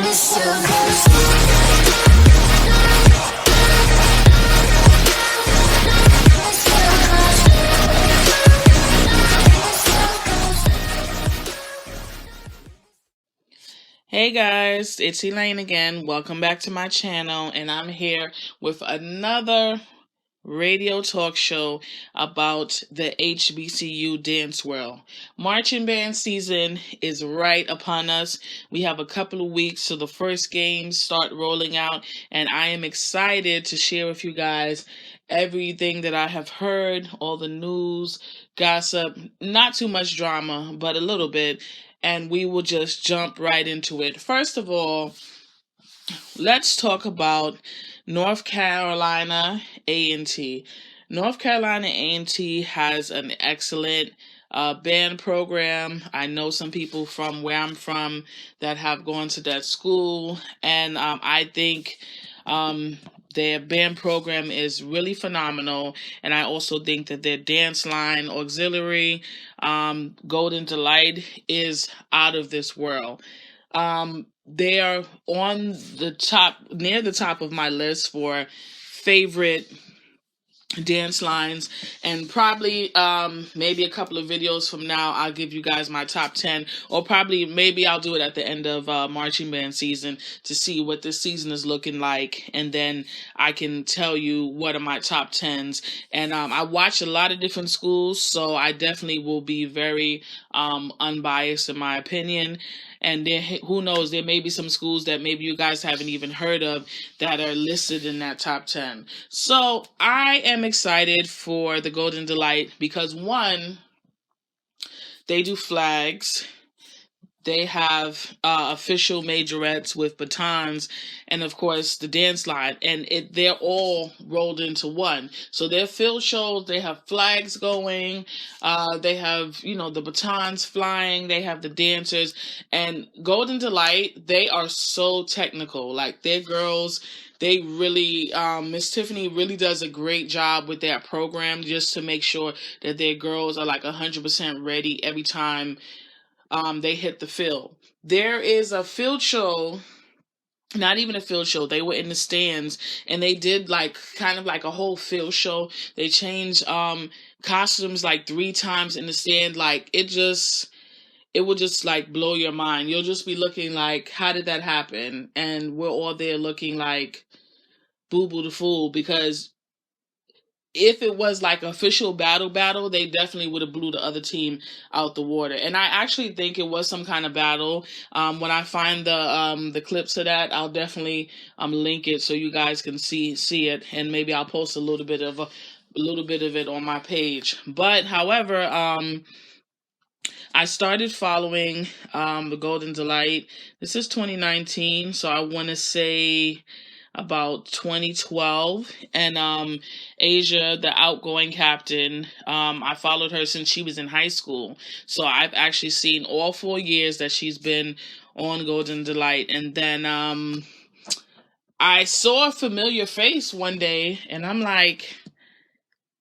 Hey guys, it's Elaine again. Welcome back to my channel, and I'm here with another radio talk show about the HBCU dance world. Marching band season is right upon us. We have a couple of weeks till the first games start rolling out, and I am excited to share with you guys everything that I have heard, all the news, gossip, not too much drama, but a little bit, and we will just jump right into it. First of all, let's talk about North Carolina A&T. North Carolina A&T has an excellent band program. I know some people from where I'm from that have gone to that school, and I think their band program is really phenomenal, and I also think that their dance line auxiliary, Golden Delight, is out of this world. They are on the top, near the top of my list for favorite dance lines, and probably maybe a couple of videos from now I'll give you guys my top 10, or probably maybe I'll do it at the end of marching band season to see what this season is looking like, and then I can tell you what are my top 10s. And I watch a lot of different schools, so I definitely will be very unbiased in my opinion. And then who knows, there may be some schools that maybe you guys haven't even heard of that are listed in that top 10. So I am excited for the Golden Delight because, one, they do flags. They have official majorettes with batons, and of course the dance line, and they're all rolled into one. So their field shows, they have flags going, they have the batons flying, they have the dancers, and Golden Delight, they are so technical. Like, their girls, they really, Miss Tiffany really does a great job with that program, just to make sure that their girls are like 100% ready every time they hit the field. There is a field show, not even a field show, they were in the stands, and they did like kind of like a whole field show. They changed costumes like 3 times in the stand. Like, it will just like blow your mind. You'll just be looking like, how did that happen? And we're all there looking like Boo Boo the Fool, because if it was like official battle, they definitely would have blew the other team out the water. And I actually think it was some kind of battle. When I find the clips of that, I'll definitely link it so you guys can see it, and maybe I'll post a little bit of it on my page. But however, I started following the Golden Delight. This is 2019, so I want to say about 2012, and Asia, the outgoing captain, I followed her since she was in high school, so I've actually seen all 4 years that she's been on Golden Delight. And then I saw a familiar face one day, and I'm like,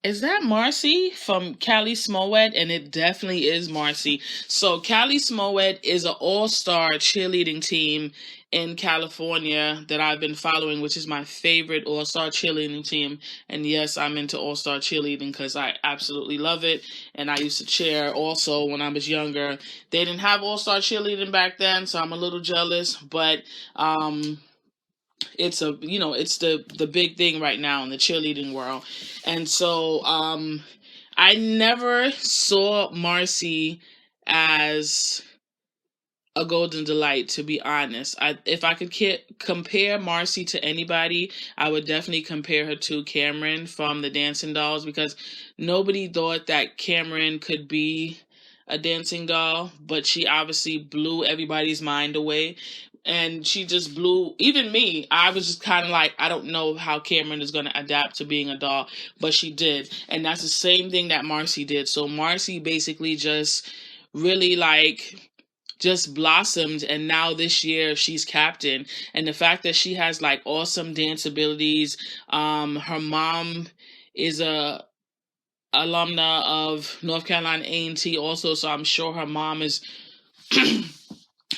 is that Marcy from Callie Smollett? And it definitely is Marcy. So Callie Smollett is an all-star cheerleading team in California that I've been following, which is my favorite all-star cheerleading team. And yes, I'm into all-star cheerleading because I absolutely love it. And I used to cheer also when I was younger. They didn't have all-star cheerleading back then, so I'm a little jealous. But it's the big thing right now in the cheerleading world. And so I never saw Marcy as a Golden Delight, to be honest. If I could compare Marcy to anybody, I would definitely compare her to Cameron from the Dancing Dolls, because nobody thought that Cameron could be a dancing doll, but she obviously blew everybody's mind away. And she just blew, even me. I was just kind of like, I don't know how Cameron is going to adapt to being a doll, but she did. And that's the same thing that Marcy did. So Marcy basically just really just blossomed, and now this year she's captain. And the fact that she has like awesome dance abilities, her mom is a alumna of North Carolina A&T also, so I'm sure her mom is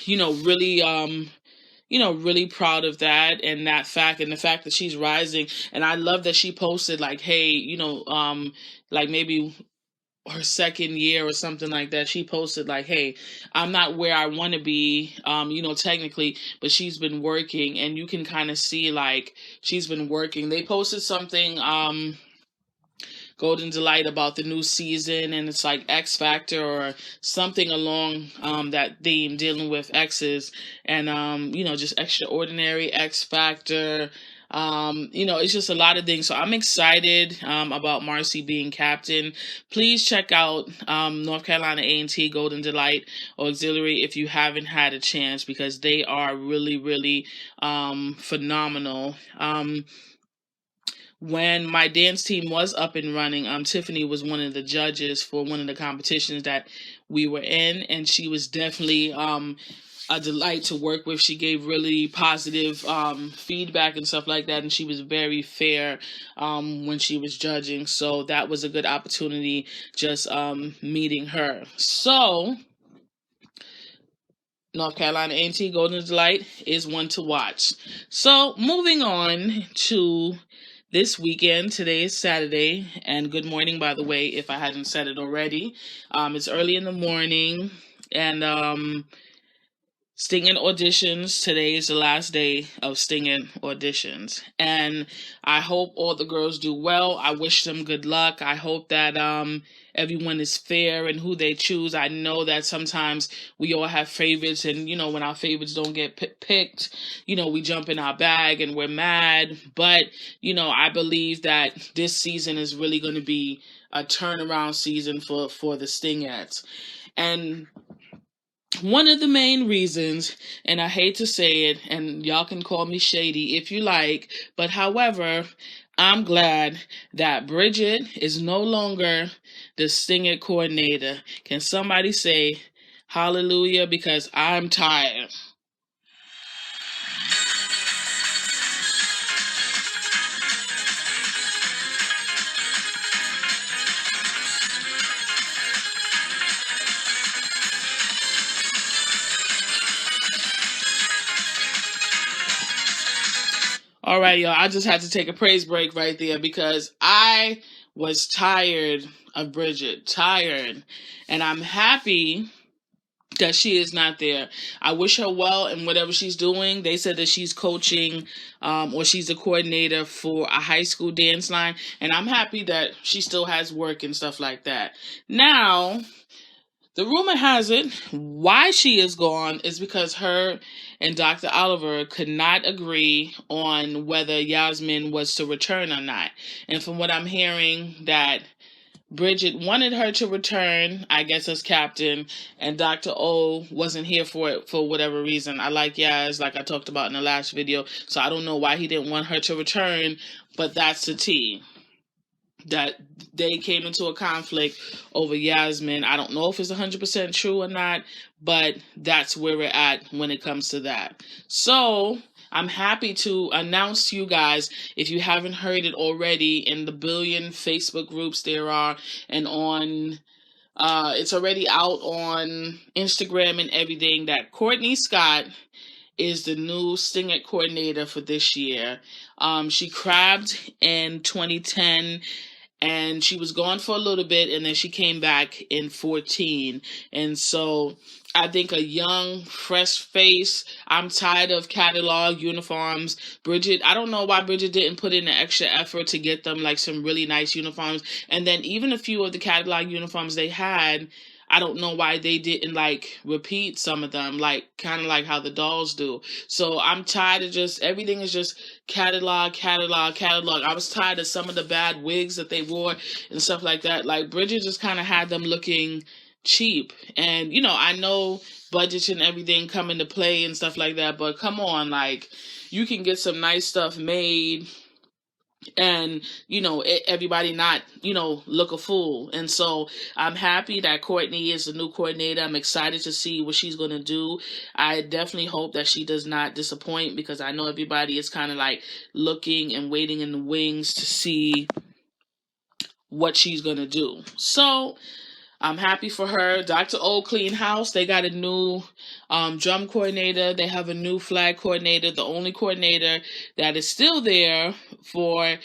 really really proud of that and that fact, and the fact that she's rising. And I love that she posted like, hey, like maybe her second year or something like that, she posted like, hey, I'm not where I want to be, technically, but she's been working, and you can kind of see like she's been working. They posted something, Golden Delight, about the new season, and it's like X Factor or something along that theme, dealing with exes, and just extraordinary X Factor. It's just a lot of things. So I'm excited about Marcy being captain. Please check out North Carolina A&T Golden Delight Auxiliary if you haven't had a chance, because they are really, really phenomenal. When my dance team was up and running, Tiffany was one of the judges for one of the competitions that we were in, and she was definitely a delight to work with. She gave really positive feedback and stuff like that, and she was very fair when she was judging. So that was a good opportunity, just meeting her. So North Carolina A&T Golden Delight is one to watch. So moving on to this weekend. Today is Saturday, and good morning, by the way, if I hadn't said it already. It's early in the morning, and Stingette auditions. Today is the last day of Stingette auditions, and I hope all the girls do well. I wish them good luck. I hope that everyone is fair in who they choose. I know that sometimes we all have favorites, and when our favorites don't get picked, we jump in our bag and we're mad. But I believe that this season is really going to be a turnaround season for the Stingettes. And one of the main reasons, and I hate to say it, and y'all can call me shady if you like, but however, I'm glad that Bridget is no longer the Stingette coordinator. Can somebody say hallelujah? Because I'm tired. All right, y'all, I just had to take a praise break right there because I was tired of Bridget, tired. And I'm happy that she is not there. I wish her well in whatever she's doing. They said that she's coaching or she's a coordinator for a high school dance line. And I'm happy that she still has work and stuff like that. Now, the rumor has it, why she is gone is because her and Dr. Oliver could not agree on whether Yasmin was to return or not. And from what I'm hearing, that Bridget wanted her to return, I guess, as captain, and Dr. O wasn't here for it for whatever reason. I like Yaz, like I talked about in the last video, so I don't know why he didn't want her to return, but that's the tea. That they came into a conflict over Yasmin. I don't know if it's 100% true or not, but that's where we're at when it comes to that. So I'm happy to announce to you guys, if you haven't heard it already, in the billion Facebook groups there are, and on it's already out on Instagram and everything, that Courtney Scott is the new Stingette coordinator for this year. She crabbed in 2010, and she was gone for a little bit, and then she came back in 2014. And so I think a young, fresh face. I'm tired of catalog uniforms. Bridget, I don't know why Bridget didn't put in the extra effort to get them like some really nice uniforms. And then even a few of the catalog uniforms they had, I don't know why they didn't like repeat some of them, like kind of like how the dolls do. So I'm tired of just, everything is just catalog. I was tired of some of the bad wigs that they wore and stuff like that. Like Bridget just kind of had them looking cheap. And, I know budgets and everything come into play and stuff like that, but come on, like you can get some nice stuff made and everybody not look a fool. And so I'm happy that Courtney is the new coordinator. I'm excited to see what she's going to do. I definitely hope that she does not disappoint, because I know everybody is kind of like looking and waiting in the wings to see what she's going to do. So I'm happy for her. Dr. O clean house. They got a new drum coordinator. They have a new flag coordinator. The only coordinator that is still there for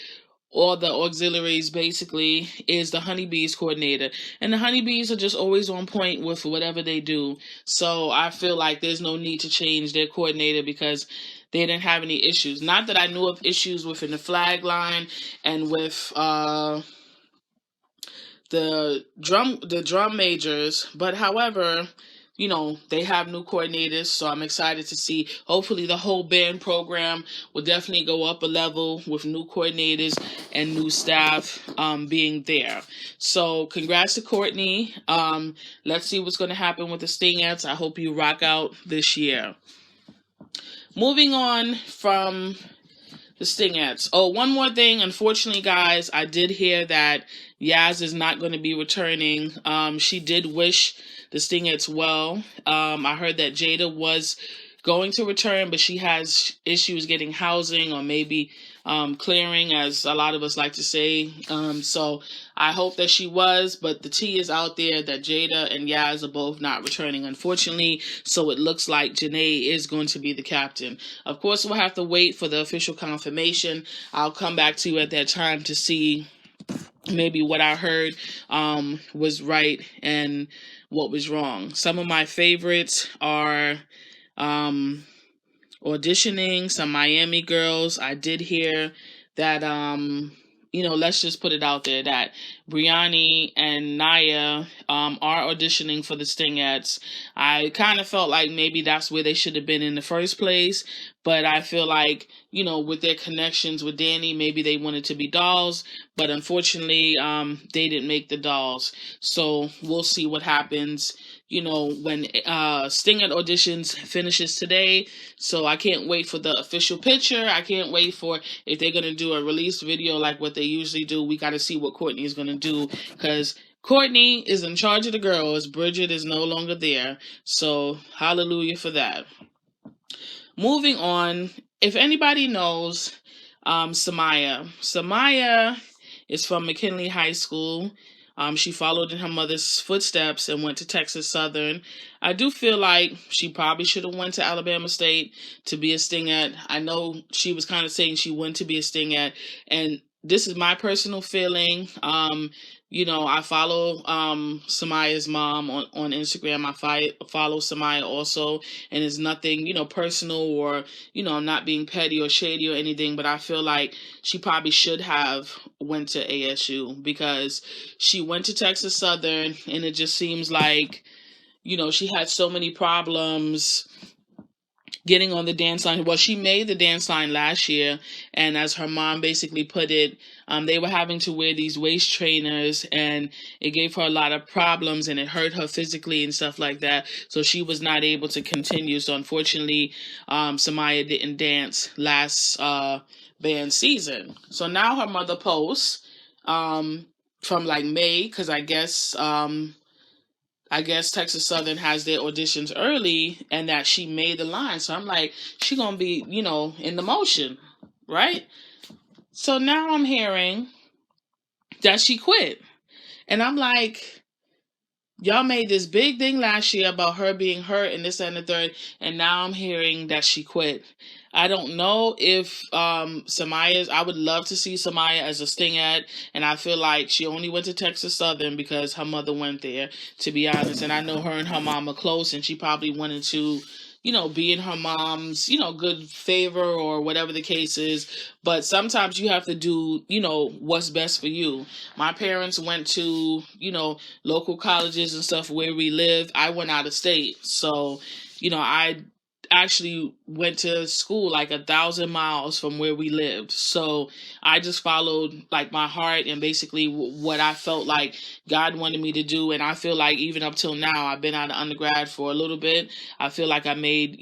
all the auxiliaries basically is the honeybees coordinator, and the honeybees are just always on point with whatever they do. So I feel like there's no need to change their coordinator because they didn't have any issues. Not that I knew of issues within the flag line and with the drum majors, but however, they have new coordinators, so I'm excited to see. Hopefully the whole band program will definitely go up a level with new coordinators and new staff being there. So congrats to Courtney. Let's see what's going to happen with the Stingettes. I hope you rock out this year. Moving on from the Stingettes. Oh, one more thing. Unfortunately, guys, I did hear that Yaz is not going to be returning. She did wish the Stingettes well. I heard that Jada was going to return, but she has issues getting housing or maybe clearing, as a lot of us like to say. So I hope that she was, but the tea is out there that Jada and Yaz are both not returning, unfortunately. So it looks like Janae is going to be the captain. Of course, we'll have to wait for the official confirmation. I'll come back to you at that time to see maybe what I heard was right and what was wrong. Some of my favorites are auditioning, some Miami girls. I did hear that let's just put it out there that Brianni and Naya are auditioning for the Stingettes. I kind of felt like maybe that's where they should have been in the first place, but I feel like, with their connections with Danny, maybe they wanted to be dolls, but unfortunately, they didn't make the dolls. So we'll see what happens, when Stingette auditions finishes today. So I can't wait for the official picture. I can't wait for if they're going to do a release video like what they usually do. We got to see what Courtney is going to do, because Courtney is in charge of the girls. Bridget is no longer there. So hallelujah for that. Moving on, if anybody knows Samaya is from McKinley High School. She followed in her mother's footsteps and went to Texas Southern. I do feel like she probably should have went to Alabama State to be a Stingette. I know she was kind of saying she wanted to be a Stingette, and this is my personal feeling. I follow Samaya's mom on Instagram. I follow Samaya also, and it's nothing, personal or, I'm not being petty or shady or anything, but I feel like she probably should have went to ASU because she went to Texas Southern, and it just seems like, she had so many problems getting on the dance line. Well, she made the dance line last year, and as her mom basically put it, they were having to wear these waist trainers, and it gave her a lot of problems, and it hurt her physically and stuff like that. So she was not able to continue. So unfortunately, Samaya didn't dance last band season. So now her mother posts from like May, because I guess Texas Southern has their auditions early, and that she made the line. So I'm like, she gonna be, in the motion, right? So now I'm hearing that she quit. And I'm like, y'all made this big thing last year about her being hurt and this and the third, and now I'm hearing that she quit. I don't know if Samaya's. I would love to see Samaya as a Stingette, and I feel like she only went to Texas Southern because her mother went there, to be honest. And I know her and her mom are close, and she probably wanted to, be in her mom's, good favor or whatever the case is. But sometimes you have to do, what's best for you. My parents went to, local colleges and stuff where we live. I went out of state. So, I actually went to school like 1,000 miles from where we lived. So I just followed like my heart and basically what I felt like God wanted me to do. And I feel like even up till now, I've been out of undergrad for a little bit. I feel like I made,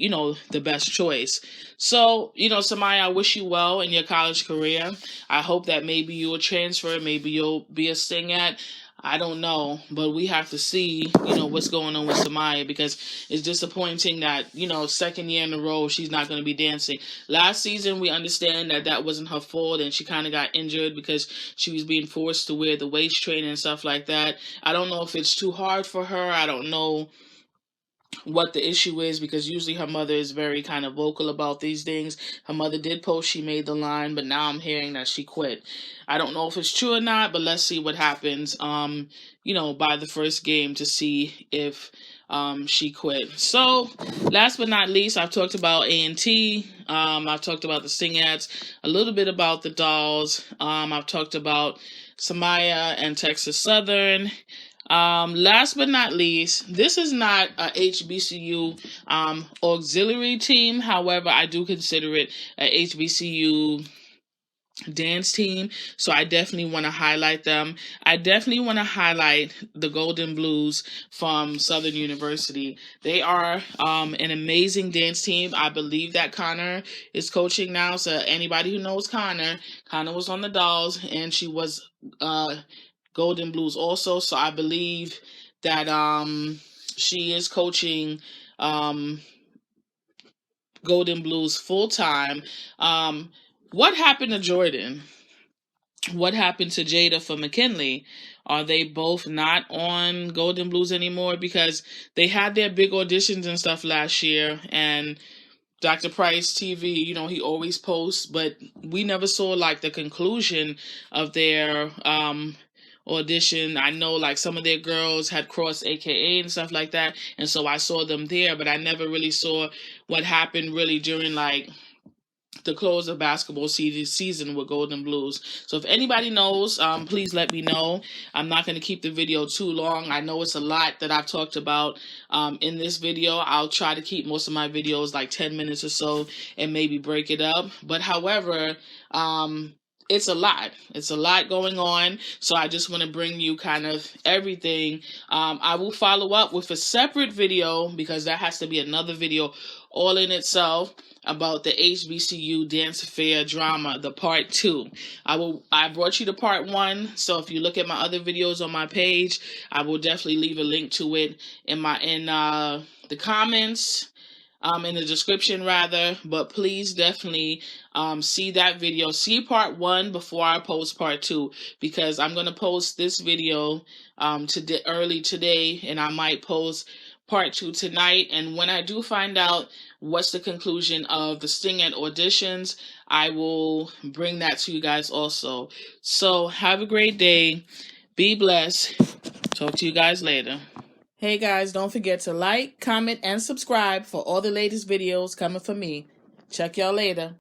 the best choice. So, Samaya, I wish you well in your college career. I hope that maybe you'll transfer, maybe you'll be a Stingette. I don't know, but we have to see, what's going on with Samaya, because it's disappointing that, second year in a row, she's not going to be dancing. Last season, we understand that that wasn't her fault, and she kind of got injured because she was being forced to wear the waist trainer and stuff like that. I don't know if it's too hard for her. I don't know what the issue is, because usually her mother is very kind of vocal about these things. Her mother did post she made the line, but now I'm hearing that she quit. I don't know if it's true or not, but let's see what happens by the first game to see if she quit. So last but not least, I've talked about A&T. I've talked about the Stingettes, a little bit about the dolls. I've talked about Samaya and Texas Southern. Last but not least, this is not a HBCU auxiliary team. However, I do consider it a HBCU dance team, so I definitely want to highlight them. I definitely want to highlight the Golden Blues from Southern University. They are an amazing dance team. I believe that Connor is coaching now, so anybody who knows Connor was on the dolls, and she was Golden Blues also, so I believe that she is coaching Golden Blues full time. What happened to Jordan? What happened to Jada for McKinley? Are they both not on Golden Blues anymore? Because they had their big auditions and stuff last year, and Dr. Price TV, he always posts, but we never saw like the conclusion of their audition. I know like some of their girls had crossed AKA and stuff like that, and so I saw them there, but I never really saw what happened really during like the close of basketball season with Golden Blues. So if anybody knows, please let me know. I'm not going to keep the video too long. I know it's a lot that I've talked about in this video. I'll try to keep most of my videos like 10 minutes or so and maybe break it up. But however, it's a lot. It's a lot going on. So I just want to bring you kind of everything. I will follow up with a separate video, because that has to be another video all in itself, about the HBCU Dance Fair drama, the part 2. I brought you the part 1, so if you look at my other videos on my page, I will definitely leave a link to it in the comments. In the description rather, but please definitely see that video. See part 1 before I post part 2, because I'm going to post this video early today, and I might post part 2 tonight. And when I do find out what's the conclusion of the Stingette auditions, I will bring that to you guys also. So have a great day. Be blessed. Talk to you guys later. Hey guys, don't forget to like, comment, and subscribe for all the latest videos coming from me. Check y'all later.